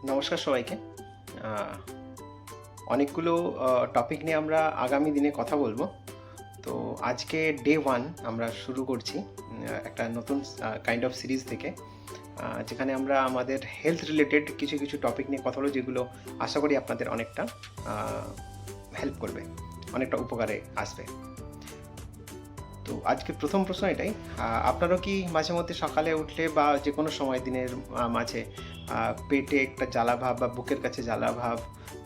নমস্কার সবাইকে। অনেকগুলো টপিক নিয়ে আমরা আগামী দিনে কথা বলবো। তো আজকে ডে 1 আমরা শুরু করছি একটা নতুন কাইন্ড অফ সিরিজ থেকে, যেখানে আমরা আমাদের হেলথ রিলেটেড কিছু কিছু টপিক নিয়ে কথা বলবো, যেগুলো আশা করি আপনাদের অনেকটা হেল্প করবে, অনেকটা উপকারে আসবে। তো আজকে প্রথম প্রশ্ন এটাই, আপনারও কি মাঝে মধ্যে সকালে উঠলে বা যে কোনো সময় দিনের মাঝে পেটে একটা জ্বালা ভাব বা বুকের কাছে জ্বালা ভাব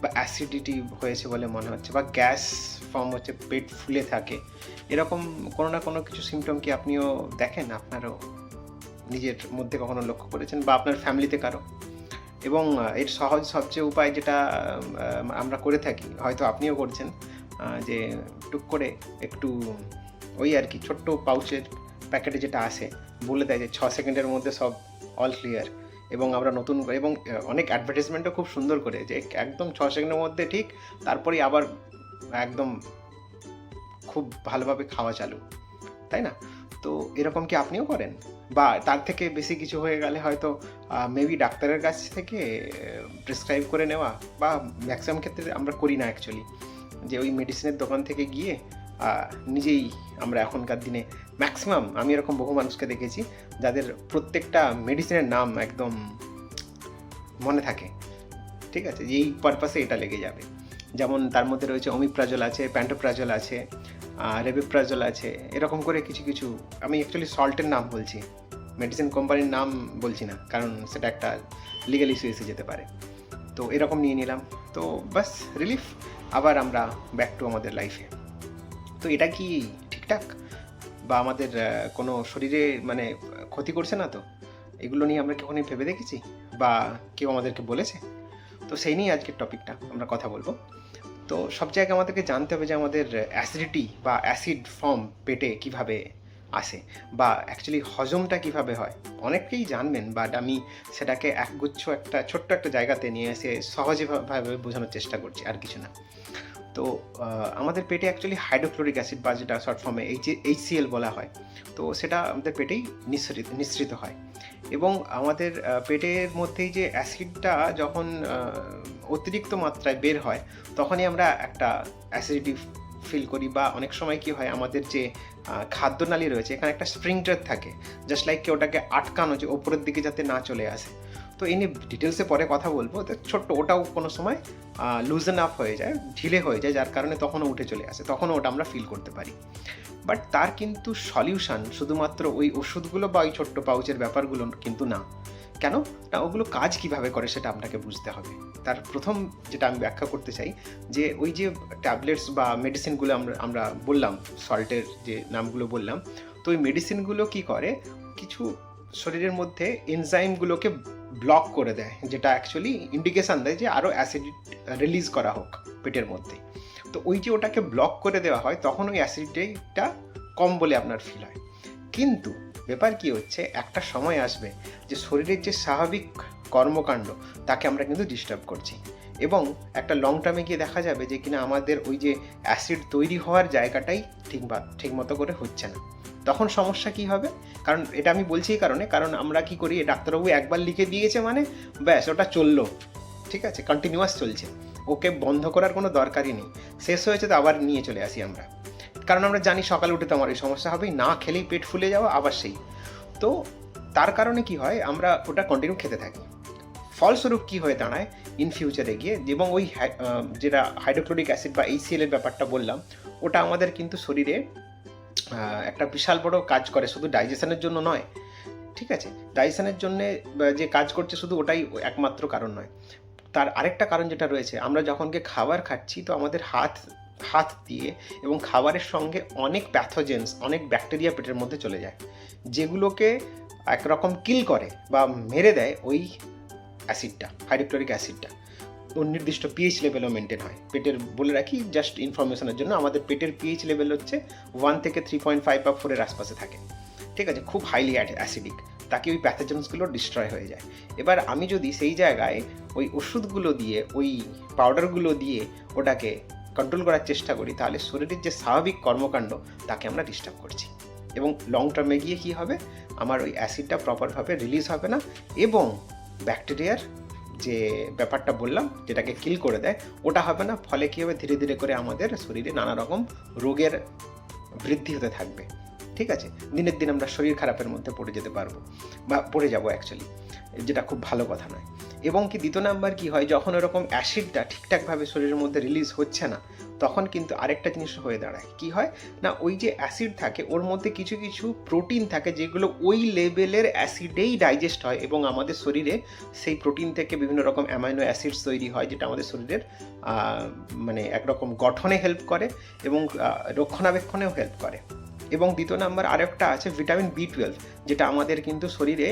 বা অ্যাসিডিটি হয়েছে বলে মনে হচ্ছে বা গ্যাস ফর্ম হচ্ছে, পেট ফুলে থাকে, এরকম কোনো না কোনো কিছু সিমটম কি আপনিও দেখেন, আপনারও নিজের মধ্যে কখনো লক্ষ্য করেছেন বা আপনার ফ্যামিলিতে কারো? এবং এর সহজ সবচেয়ে উপায় যেটা আমরা করে থাকি, হয়তো আপনিও করছেন, যে টুক করে একটু ওই আর কি ছোট্ট পাউচের প্যাকেটে যেটা আসে, বলে দেয় যে 6 সেকেন্ডের মধ্যে সব অল ক্লিয়ার। এবং আমরা নতুন করে, এবং অনেক অ্যাডভার্টাইজমেন্টও খুব সুন্দর করে, যে একদম 6 সেকেন্ডের মধ্যে ঠিক, তারপরেই আবার একদম খুব ভালোভাবে খাওয়া চালু, তাই না? তো এরকম কি আপনিও করেন? বা তার থেকে বেশি কিছু হয়ে গেলে হয়তো মেবি ডাক্তারের কাছ থেকে প্রেসক্রাইব করে নেওয়া, বা ম্যাক্সিমাম ক্ষেত্রে আমরা করি না অ্যাকচুয়ালি, যে ওই মেডিসিনের দোকান থেকে গিয়ে নিজেই আমরা এখনকার দিনে ম্যাক্সিমাম, আমি এরকম বহু মানুষকে দেখেছি যাদের প্রত্যেকটা মেডিসিনের নাম একদম মনে থাকে, ঠিক আছে, যে এই পারপাসে এটা লেগে যাবে। যেমন তার মধ্যে রয়েছে অমিপ্রাজল আছে, প্যান্টোপ্রাজল আছে, রেবিপ্রাজল আছে, এরকম করে কিছু কিছু। আমি অ্যাকচুয়ালি সল্টের নাম বলছি, মেডিসিন কোম্পানির নাম বলছি না, কারণ সেটা একটা লিগাল ইস্যু এসে যেতে পারে। তো এরকম নিয়ে নিলাম, তো বাস রিলিফ, আবার আমরা ব্যাক টু আমাদের লাইফে। তো এটা কি ঠিকঠাক, বা আমাদের কোনো শরীরে মানে ক্ষতি করছে না তো? এগুলো নিয়ে আমরা কখনোই ভেবে দেখেছি, বা কেউ আমাদেরকে বলেছে? তো সেই নিয়ে আজকের টপিকটা আমরা কথা বলবো। তো সব জায়গায় আমাদেরকে জানতে হবে যে আমাদের অ্যাসিডিটি বা অ্যাসিড ফর্ম পেটে কিভাবে আসে, বা অ্যাকচুয়ালি হজমটা কিভাবে হয়। অনেকেই জানবেন, বাট আমি সেটাকে একগুচ্ছ একটা ছোট্ট একটা জায়গাতে নিয়ে এসে সহজভাবে বোঝানোর চেষ্টা করছি, আর কিছু না। তো আমাদের পেটে অ্যাকচুয়ালি হাইড্রোক্লোরিক অ্যাসিড, বা যেটা শর্ট ফর্মে HCl বলা হয়, তো সেটা আমাদের পেটেই নিঃসৃত হয়। এবং আমাদের পেটের মধ্যেই যে অ্যাসিডটা যখন অতিরিক্ত মাত্রায় বের হয়, তখনই আমরা একটা অ্যাসিডিটি ফিল করি। বা অনেক সময় কি হয়, আমাদের যে খাদ্যনালী রয়েছে, এখানে একটা স্প্রিংটার থাকে, জাস্ট লাইক কি ওটাকে আটকানো, যে ওপরের দিকে যাতে না চলে আসে। তো এই নিয়ে ডিটেলসে পরে কথা বলবো। তো ছোট্ট ওটাও কোনো সময় লুজেন আপ হয়ে যায়, ঢিলে হয়ে যায়, যার কারণে তখনও উঠে চলে আসে, তখনও ওটা আমরা ফিল করতে পারি। বাট তার কিন্তু সলিউশন শুধুমাত্র ওই ওষুধগুলো বা ওই ছোট্ট পাউচের ব্যাপারগুলো কিন্তু না। কেন না, ওগুলো কাজ কিভাবে করে সেটা আপনাকে বুঝতে হবে। তার প্রথম যেটা আমি ব্যাখ্যা করতে চাই, যে ওই যে ট্যাবলেটস বা মেডিসিনগুলো আমরা বললাম, সল্টের যে নামগুলো বললাম, তো ওই মেডিসিনগুলো কি করে, কিছু শরীরের মধ্যে এনজাইমগুলোকে ব্লক করে দেয়, যেটা অ্যাকচুয়ালি ইন্ডিকেশান দেয় যে আরও অ্যাসিড রিলিজ করা হোক পেটের মধ্যে। তো ওই যে ওটাকে ব্লক করে দেওয়া হয়, তখন ওই অ্যাসিডিটিটা কম বলে আপনার ফিল হয়। কিন্তু ব্যাপার কি হচ্ছে, একটা সময় আসবে যে শরীরের যে স্বাভাবিক কর্মকাণ্ড, তাকে আমরা কিন্তু ডিস্টার্ব করছি, এবং একটা লং টার্মে গিয়ে দেখা যাবে যে কিনা আমাদের ওই যে অ্যাসিড তৈরি হওয়ার জায়গাটাই ঠিক মতো করে হচ্ছে না। তখন সমস্যা কি হবে? কারণ এটা আমি বলছি এই কারণ আমরা কি করি, ডাক্তারবাবু একবার লিখে দিয়েছে মানে ব্যাস ওটা চললো, ঠিক আছে, কন্টিনিউয়াস চলছে, ওকে বন্ধ করার কোনো দরকারই নেই। শেষ হয়েছে তো আবার নিয়ে চলে আসি আমরা, কারণ আমরা জানি সকালে উঠে তো আমার এই সমস্যা হবেই, না খেলেই পেট ফুলে যাওয়া আবার সেই। তো তার কারণে কি হয়, আমরা ওটা কন্টিনিউ খেতে থাকি। ফলস্বরূপ কি হয়ে দাঁড়ায় ইন ফিউচারে গিয়ে, এবং ওই যেটা হাইড্রোক্লোরিক অ্যাসিড বা HCl এর ব্যাপারটা বললাম, ওটা আমাদের কিন্তু শরীরে একটা বিশাল বড় কাজ করে, শুধু ডাইজেশনের জন্য নয়, ঠিক আছে, ডাইজেশনের জন্য যে কাজ করছে শুধু ওটাই একমাত্র কারণ নয়। তার আরেকটা কারণ যেটা রয়েছে, আমরা যখনকে খাবার খাচ্ছি, তো আমাদের হাত দিয়ে এবং খাবারের সঙ্গে অনেক প্যাথোজেন্স, অনেক ব্যাকটেরিয়া পেটের মধ্যে চলে যায়, যেগুলোকে একরকম কিল করে বা মেরে দেয় ওই অ্যাসিডটা, হাইড্রোক্লোরিক অ্যাসিডটা। ওর নির্দিষ্ট পিএইচ লেভেলও মেনটেন হয় পেটের। বলে রাখি জাস্ট ইনফরমেশনের জন্য, আমাদের পেটের পিএইচ লেভেল হচ্ছে 1 থেকে 3.5 বা 4-এর আশপাশে থাকে, ঠিক আছে, খুব হাইলি অ্যাসিডিক, তাকে ওই প্যাথোজেন্সগুলো ডিস্ট্রয় হয়ে যায়। এবার আমি যদি সেই জায়গায় ওই ওষুধগুলো দিয়ে, ওই পাউডারগুলো দিয়ে ওটাকে কন্ট্রোল করার চেষ্টা করি, তাহলে শরীরের যে স্বাভাবিক কর্মকাণ্ড, তাকে আমরা ডিস্টার্ব করছি, এবং লং টার্মে গিয়ে কী হবে, আমার ওই অ্যাসিডটা প্রপারভাবে রিলিজ হবে না, এবং ব্যাকটেরিয়ার যে ব্যাপারটা বললাম যেটাকে কিল করে দেয় ওটা হবে না, ফলে কী হবে ধীরে ধীরে করে আমাদের শরীরে নানা রকম রোগের বৃদ্ধি হতে থাকবে। ঠিক আছে, দিনের দিন আমরা শরীর খারাপের মধ্যে পড়ে যেতে পারবো বা পড়ে যাবো অ্যাকচুয়ালি, যেটা খুব ভালো কথা নয়। এবং কি দ্বিতীয় নাম্বার কী হয়, যখন ওরকম অ্যাসিডটা ঠিকঠাকভাবে শরীরের মধ্যে রিলিজ হচ্ছে না তখন কিন্তু আরেকটা জিনিস হয়ে দাঁড়ায়। কি হয় না, ওই যে অ্যাসিড থাকে ওর মধ্যে কিছু কিছু প্রোটিন থাকে যেগুলো ওই লেভেলের অ্যাসিডেই ডাইজেস্ট হয় এবং আমাদের শরীরে সেই প্রোটিন থেকে বিভিন্ন রকম অ্যামাইনো অ্যাসিডস তৈরি হয়, যেটা আমাদের শরীরের মানে একরকম গঠনে হেল্প করে এবং রক্ষণাবেক্ষণেও হেল্প করে। এবং দ্বিতীয় নাম্বার আরেকটা আছে ভিটামিন B12, যেটা আমাদের কিন্তু শরীরে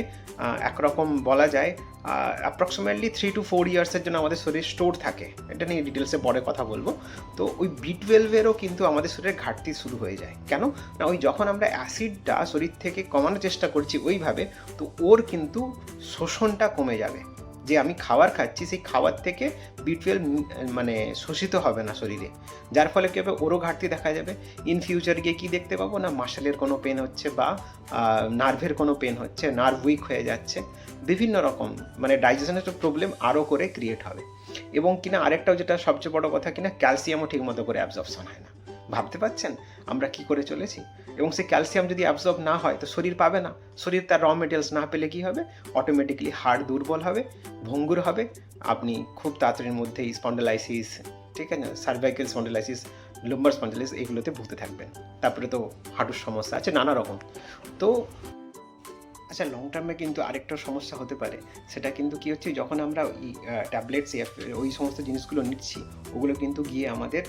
একরকম বলা যায় অ্যাপ্রক্সিমেটলি 3 to 4 ইয়ার্সের জন্য আমাদের শরীরে স্টোর থাকে। এটা নিয়ে ডিটেলসে পরে কথা বলবো। তো ওই B12-এরও কিন্তু আমাদের শরীরে ঘাটতি শুরু হয়ে যায়। কেন না, ওই যখন আমরা অ্যাসিডটা শরীর থেকে কমানোর চেষ্টা করছি ওইভাবে, তো ওর কিন্তু শোষণটা কমে যাবে। যে আমি খাবার খাচ্ছি সেই খাবার থেকে B12 মানে শোষিত হবে না শরীরে, যার ফলে কী হবে ওরও ঘাটতি দেখা যাবে। ইন ফিউচার গিয়ে কী দেখতে পাবো না, মাসেলের কোনো পেন হচ্ছে বা নার্ভের কোনো পেন হচ্ছে, নার্ভ উইক হয়ে যাচ্ছে, বিভিন্ন রকম মানে ডাইজেশনের প্রবলেম আরও করে ক্রিয়েট হবে। এবং কিনা আরেকটাও যেটা সবচেয়ে বড় কথা কিনা, ক্যালসিয়ামও ঠিকমতো করে অ্যাবজর্পশন হয় না। ভাবতে পারছেন আমরা কি করে চলেছি? এবং সেই ক্যালসিয়াম যদি অ্যাবজর্ব না হয় তো শরীর পাবে না, শরীর তার র মেটেরিয়ালস না পেলে কী হবে, অটোমেটিকলি হাড় দুর্বল হবে, ভঙ্গুর হবে, আপনি খুব তাড়াতাড়ির মধ্যেই স্পন্ডালাইসিস, ঠিক আছে, সার্ভাইকাল স্পন্ডালাইসিস, লুম্বার স্পন্ডালাইসিস এগুলোতে ভুগতে থাকবেন। তারপরে তো হাঁটুর সমস্যা আছে নানা রকম। তো আচ্ছা, লং টার্মে কিন্তু আরেকটা সমস্যা হতে পারে, সেটা কিন্তু কী হচ্ছে, যখন আমরা ওই ট্যাবলেটস ওই সমস্ত জিনিসগুলো নিচ্ছি ওগুলো কিন্তু গিয়ে আমাদের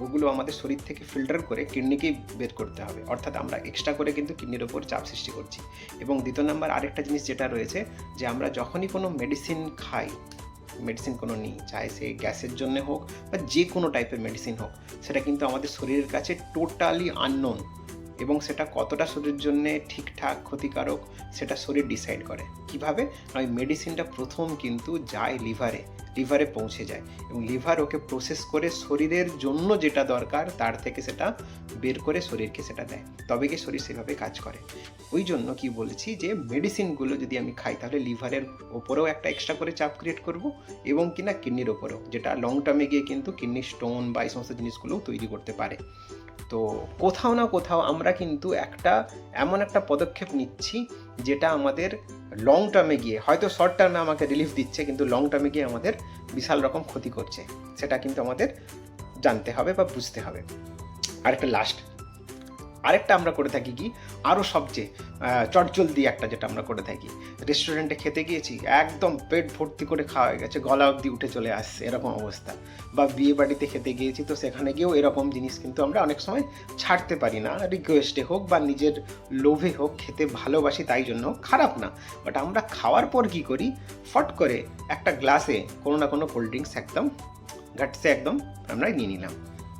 ওগুলো আমাদের শরীর থেকে ফিল্টার করে কিডনিকেই বের করতে হবে, অর্থাৎ আমরা এক্সট্রা করে কিন্তু কিডনির ওপর চাপ সৃষ্টি করছি। এবং দ্বিতীয় নাম্বার আরেকটা জিনিস যেটা রয়েছে, যে আমরা যখনই কোনো মেডিসিন খাই, মেডিসিন কোনো নিই, চাहे সে গ্যাসের জন্য হোক বা যে কোনো টাইপের মেডিসিন হোক, সেটা কিন্তু আমাদের শরীরের কাছে টোটালি আননোন, এবং সেটা কতটা শরীরের জন্য ঠিকঠাক ক্ষতিকারক সেটা শরীর ডিসাইড করে। কিভাবে? ওই মেডিসিনটা প্রথম কিন্তু যায় লিভারে পৌঁছে যায় এবং লিভার ওকে প্রসেস করে শরীরের জন্য যেটা দরকার তার থেকে সেটা বের করে শরীরকে সেটা দেয়, তবে কি শরীর সেভাবে কাজ করে। ওই জন্য কি বলেছি যে মেডিসিনগুলো যদি আমি খাই তাহলে লিভারের ওপরেও একটা এক্সট্রা করে চাপ ক্রিয়েট করব এবং কিনা কিডনির ওপরেও, যেটা লং টার্মে গিয়ে কিন্তু কিডনি স্টোন বা এই সমস্ত জিনিসগুলোও তৈরি করতে পারে। তো কোথাও না কোথাও আমরা কিন্তু এমন একটা পদক্ষেপ নিচ্ছি যেটা আমাদের লং টার্মে গিয়ে, হয়তো শর্ট টার্মে আমাকে রিলিফ দিচ্ছে কিন্তু লং টার্মে গিয়ে আমাদের বিশাল রকম ক্ষতি করছে, সেটা কিন্তু আমাদের জানতে হবে বা বুঝতে হবে। আরেকটা আমরা করে থাকি কি, আরও সবচেয়ে চটজলদি একটা যেটা আমরা করে থাকি, রেস্টুরেন্টে খেতে গিয়েছি, একদম পেট ভর্তি করে খাওয়া হয়ে গেছে, গলা অবধি উঠে চলে আসছে এরকম অবস্থা, বা বিয়ে বাড়িতে খেতে গিয়েছি তো সেখানে গিয়েও এরকম জিনিস কিন্তু আমরা অনেক সময় ছাড়তে পারি না, রিকোয়েস্টে হোক বা নিজের লোভে হোক, খেতে ভালোবাসি তাই জন্য, খারাপ না, বাট আমরা খাওয়ার পর কী করি, ফট করে একটা গ্লাসে কোনো না কোনো কোল্ড ড্রিঙ্কস একদম ঘাটছে একদম আমরা নিয়ে নিলাম।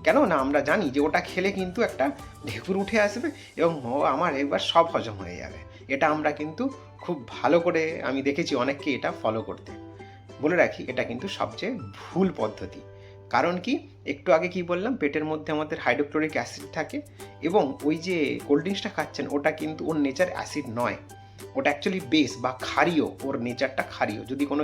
কেন না, আমরা জানি যে ওটা খেলে কিন্তু একটা ঢেকুর উঠে আসবে এবং আমার একবার সব হজম হয়ে যাবে। এটা আমরা কিন্তু খুব ভালো করে আমি দেখেছি অনেককে এটা ফলো করতে। বলে রাখি এটা কিন্তু সবচেয়ে ভুল পদ্ধতি। কারণ কি, একটু আগে কি বললাম, পেটের মধ্যে আমাদের হাইড্রোক্লোরিক অ্যাসিড থাকে এবং ওই যে কোল্ড ড্রিঙ্কসটা খাচ্ছেন ওটা কিন্তু ওর নেচার অ্যাসিড নয়, ওটা অ্যাকচুয়ালি বেস বা ক্ষারীয়, ওর নেচারটা ক্ষারীয়। যদি কোনো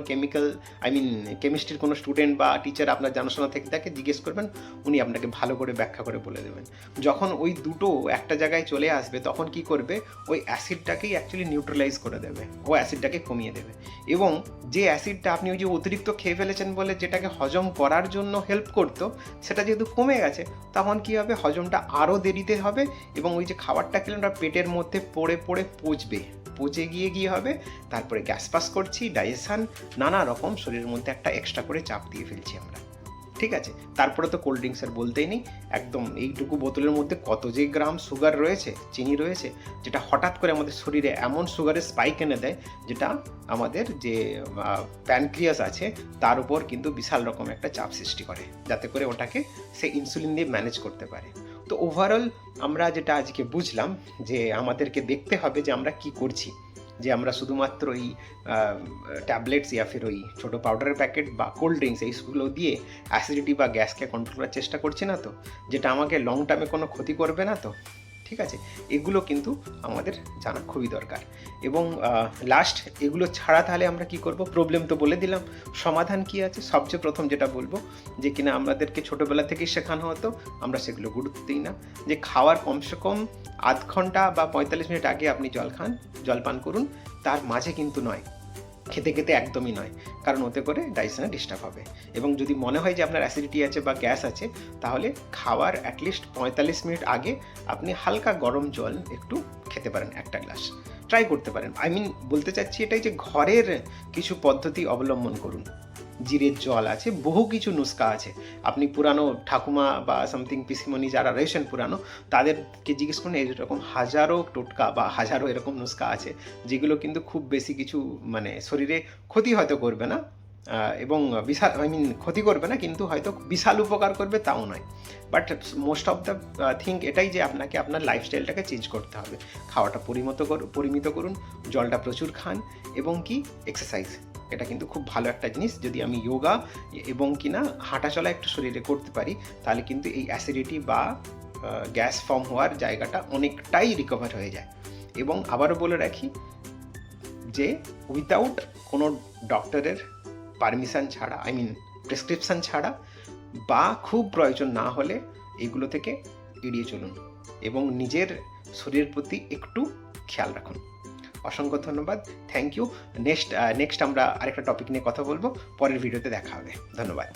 কেমিস্ট্রির কোনো স্টুডেন্ট বা টিচার আপনার জানাশোনা থেকে তাকে জিজ্ঞেস করবেন, উনি আপনাকে ভালো করে ব্যাখ্যা করে বলে দেবেন। যখন ওই দুটো একটা জায়গায় চলে আসবে তখন কি করবে, ওই অ্যাসিডটাকেই অ্যাকচুয়ালি নিউট্রালাইজ করে দেবে, ও অ্যাসিডটাকে কমিয়ে দেবে। এবং যে অ্যাসিডটা আপনি ওই যে অতিরিক্ত খেয়ে ফেলেছেন বলে যেটাকে হজম করার জন্য হেল্প করতো, সেটা যেহেতু কমে গেছে তখন কি হবে, হজমটা আরও দেরিতে হবে এবং ওই যে খাবারটা খেলেন ওটা পেটের মধ্যে পড়ে পচে গিয়ে হবে, তারপরে গ্যাস পাস করছি, ডাইজেশন, নানা রকম শরীরের মধ্যে একটা এক্সট্রা করে চাপ দিয়ে ফেলছি আমরা। ঠিক আছে, তারপরে তো কোল্ড ড্রিঙ্কসের বলতেই নেই, একদম এইটুকু বোতলের মধ্যে কত যে গ্রাম সুগার রয়েছে, চিনি রয়েছে, যেটা হঠাৎ করে আমাদের শরীরে এমন সুগারের স্পাইক এনে দেয় যেটা আমাদের যে প্যানক্রিয়াস আছে তার উপর কিন্তু বিশাল রকম একটা চাপ সৃষ্টি করে, যাতে করে ওটাকে সে ইনসুলিন দিয়ে ম্যানেজ করতে পারে। তো ওভারঅল আমরা যেটা আজকে বুঝলাম যে আমাদেরকে দেখতে হবে যে আমরা কি করছি, যে আমরা শুধুমাত্র ওই ট্যাবলেটস ইয়া ফির ওই ছোটো পাউডারের প্যাকেট বা কোল্ড ড্রিঙ্কস এইগুলো দিয়ে অ্যাসিডিটি বা গ্যাসকে কন্ট্রোল করার চেষ্টা করছি না তো, যেটা আমাকে লং টার্মে কোনো ক্ষতি করবে না তো। ঠিক ঠিক আছে? এগুলো কিন্তু আমাদের জানা খুবই দরকার। এবং লাস্ট এগুলো ছাড়া তাহলে আমরা কি করব? প্রবলেম তো বলে দিলাম, সমাধান কি আছে? সবচেয়ে প্রথম যেটা বলবো যে কিনা আমাদেরকে ছোটোবেলা থেকেই শেখানো হতো, আমরা সেগুলো গুরুত্ব দিই না, যে খাওয়ার কমসে কম আধ ঘন্টা বা 45 মিনিট আগে আপনি জল খান, জল পান করুন, তার মাঝে কিন্তু নয়, খেতে খেতে একদমই নয়, কারণ ওতে করে ডাইজেশনে ডিস্টার্ব হবে। এবং যদি মনে হয় যে আপনার অ্যাসিডিটি আছে বা গ্যাস আছে, তাহলে খাওয়ার অ্যাটলিস্ট 45 মিনিট আগে আপনি হালকা গরম জল একটু খেতে পারেন, একটা গ্লাস ট্রাই করতে পারেন। বলতে চাচ্ছি এটাই যে ঘরের কিছু পদ্ধতি অবলম্বন করুন। জিরের জল আছে, বহু কিছু নুস্খা আছে। আপনি পুরানো ঠাকুমা বা সামথিং পিসিমণি যারা রয়েছেন পুরানো, তাদেরকে জিজ্ঞেস করুন, এরকম হাজারো টোটকা বা হাজারো এরকম নুস্খা আছে, যেগুলো কিন্তু খুব বেশি কিছু শরীরে ক্ষতি হয়তো করবে না, এবং বিশাল ক্ষতি করবে না, কিন্তু হয়তো বিশাল উপকার করবে তাও নয়। But most of the thing এটাই যে আপনাকে আপনার লাইফস্টাইলটাকে চেঞ্জ করতে হবে। খাওয়াটা পরিমিত করুন, জলটা প্রচুর খান, এবং কি এক্সারসাইজ, এটা কিন্তু খুব ভালো একটা জিনিস। যদি আমি যোগা এবং কিনা হাঁটাচলা একটু শরীরে করতে পারি, তাহলে কিন্তু এই অ্যাসিডিটি বা গ্যাস ফর্ম হওয়ার জায়গাটা অনেকটাই রিকভার হয়ে যায়। এবং আবারও বলে রাখি যে উইদাউট কোনো ডক্টরের পারমিশন ছাড়া, প্রেসক্রিপশান ছাড়া, বা খুব প্রয়োজন না হলে এগুলো থেকে এড়িয়ে চলুন এবং নিজের শরীরের প্রতি একটু খেয়াল রাখুন। অসংখ্য ধন্যবাদ, থ্যাংক ইউ। নেক্সট আমরা আরেকটা টপিক নিয়ে কথা বলবো, পরের ভিডিওতে দেখা হবে। ধন্যবাদ।